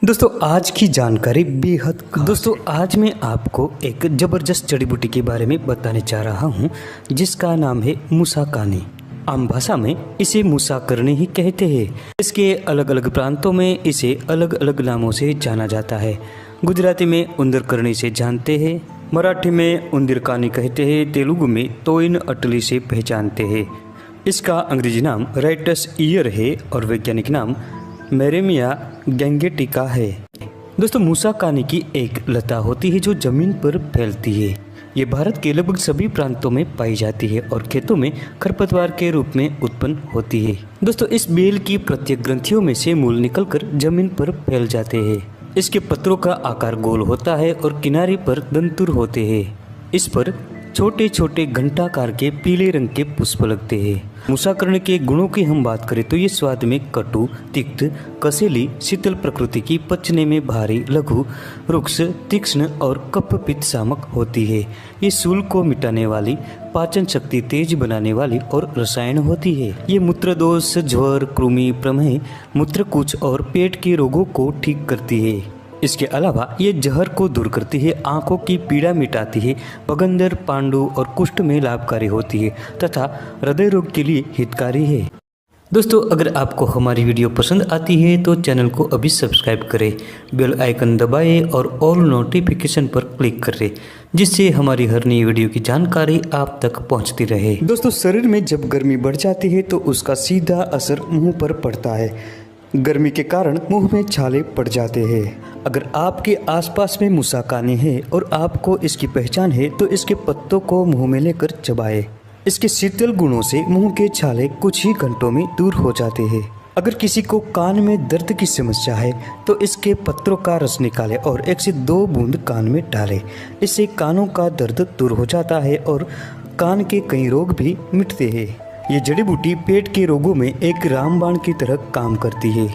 दोस्तों आज की जानकारी बेहद दोस्तों आज मैं आपको एक ज़बरदस्त जड़ी बूटी के बारे में बताने जा रहा हूँ जिसका नाम है मुसाकानी। आम भाषा में इसे मुसाकरनी ही कहते हैं। इसके अलग अलग प्रांतों में इसे अलग अलग नामों से जाना जाता है। गुजराती में उंदरकरनी से जानते हैं, मराठी में उंदिरकानी कहते हैं, तेलुगु में तोइन अटली से पहचानते हैं। इसका अंग्रेजी नाम राइटस ईयर है और वैज्ञानिक नाम मेरेमिया गैंगेटिका है। दोस्तों मुसाकानी की एक लता होती है जो जमीन पर फैलती है। ये भारत के लगभग सभी प्रांतों में पाई जाती है और खेतों में खरपतवार के रूप में उत्पन्न होती है। दोस्तों इस बेल की प्रत्येक ग्रंथियों में से मूल निकलकर जमीन पर फैल जाते हैं। इसके पत्रों का आकार गोल होता है और किनारे पर दंतुर होते हैं। इस पर छोटे छोटे घंटाकार के पीले रंग के पुष्प लगते हैं। मुसाकरण के गुणों की हम बात करें तो ये स्वाद में कटु, तिक्त, कसेली, शीतल प्रकृति की, पचने में भारी, लघु, रुक्ष, तीक्ष्ण और कफ पित्त शामक होती है। ये शूल को मिटाने वाली, पाचन शक्ति तेज बनाने वाली और रसायन होती है। ये मूत्रदोष, ज्वर, कृमि, प्रमेह, मूत्रकुच और पेट के रोगों को ठीक करती है। इसके अलावा ये जहर को दूर करती है, आंखों की पीड़ा मिटाती है, बगंदर, पांडु और कुष्ठ में लाभकारी होती है तथा हृदय रोग के लिए हितकारी है। दोस्तों अगर आपको हमारी वीडियो पसंद आती है तो चैनल को अभी सब्सक्राइब करें, बेल आइकन दबाएं और ऑल नोटिफिकेशन पर क्लिक करें जिससे हमारी हर नई वीडियो की जानकारी आप तक पहुंचती रहे। दोस्तों शरीर में जब गर्मी बढ़ जाती है तो उसका सीधा असर मुंह पर पड़ता है। गर्मी के कारण मुंह में छाले पड़ जाते हैं। अगर आपके आसपास में मुसाकानी है और आपको इसकी पहचान है तो इसके पत्तों को मुंह में लेकर चबाएं। इसके शीतल गुणों से मुंह के छाले कुछ ही घंटों में दूर हो जाते हैं। अगर किसी को कान में दर्द की समस्या है तो इसके पत्रों का रस निकालें और 1 से 2 बूंद कान में डालें। इससे कानों का दर्द दूर हो जाता है और कान के कई रोग भी मिटते हैं। ये जड़ी बूटी पेट के रोगों में एक रामबाण की तरह काम करती है।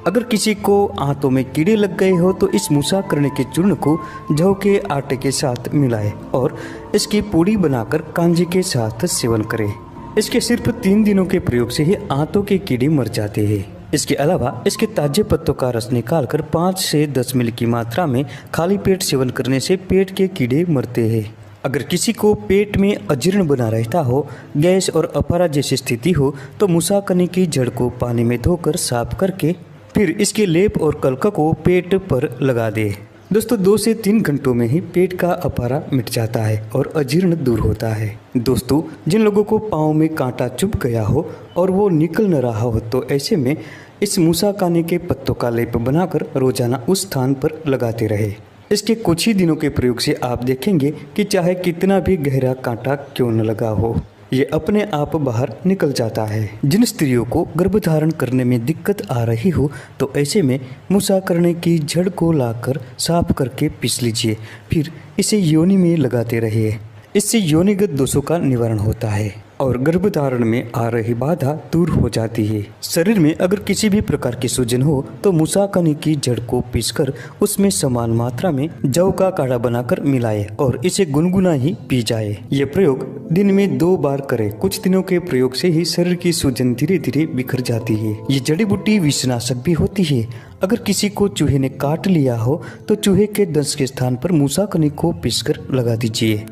अगर किसी को आंतों में कीड़े लग गए हो तो इस मुसाकरनी के चूर्ण को जौ के आटे के साथ मिलाएं और इसकी पूड़ी बनाकर कांजी के साथ सेवन करें। इसके सिर्फ 3 दिनों के प्रयोग से ही आंतों के कीड़े मर जाते हैं। इसके अलावा इसके ताजे पत्तों का रस निकालकर 5 से 10 मिली की मात्रा में खाली पेट सेवन करने से पेट के कीड़े मरते हैं। अगर किसी को पेट में अजीर्ण बना रहता हो, गैस और अपहरा जैसी स्थिति हो तो मुसाकनी की जड़ को पानी में धोकर साफ करके फिर इसके लेप और कलका को पेट पर लगा दे। दोस्तों 2 से 3 घंटों में ही पेट का अपहरा मिट जाता है और अजीर्ण दूर होता है। दोस्तों जिन लोगों को पाँव में कांटा चुभ गया हो और वो निकल न रहा हो तो ऐसे में इस मुसाकानी के पत्तों का लेप बनाकर रोजाना उस स्थान पर लगाते रहे। इसके कुछ ही दिनों के प्रयोग से आप देखेंगे कि चाहे कितना भी गहरा कांटा क्यों न लगा हो, ये अपने आप बाहर निकल जाता है। जिन स्त्रियों को गर्भधारण करने में दिक्कत आ रही हो तो ऐसे में मुसाकरनी की जड़ को लाकर साफ करके पीस लीजिए, फिर इसे योनि में लगाते रहिए। इससे योनिगत दोषों का निवारण होता है और गर्भधारण में आ रही बाधा दूर हो जाती है। शरीर में अगर किसी भी प्रकार की सूजन हो तो मुसाकनी की जड़ को पीसकर उसमें समान मात्रा में जौ का काढ़ा बनाकर मिलाए और इसे गुनगुना ही पी जाए। ये प्रयोग दिन में 2 बार करें। कुछ दिनों के प्रयोग से ही शरीर की सूजन धीरे धीरे बिखर जाती है। ये जड़ी बूटी विषनाशक भी होती है। अगर किसी को चूहे ने काट लिया हो तो चूहे के दंश के स्थान पर मुसाकनी को पीसकर लगा दीजिए।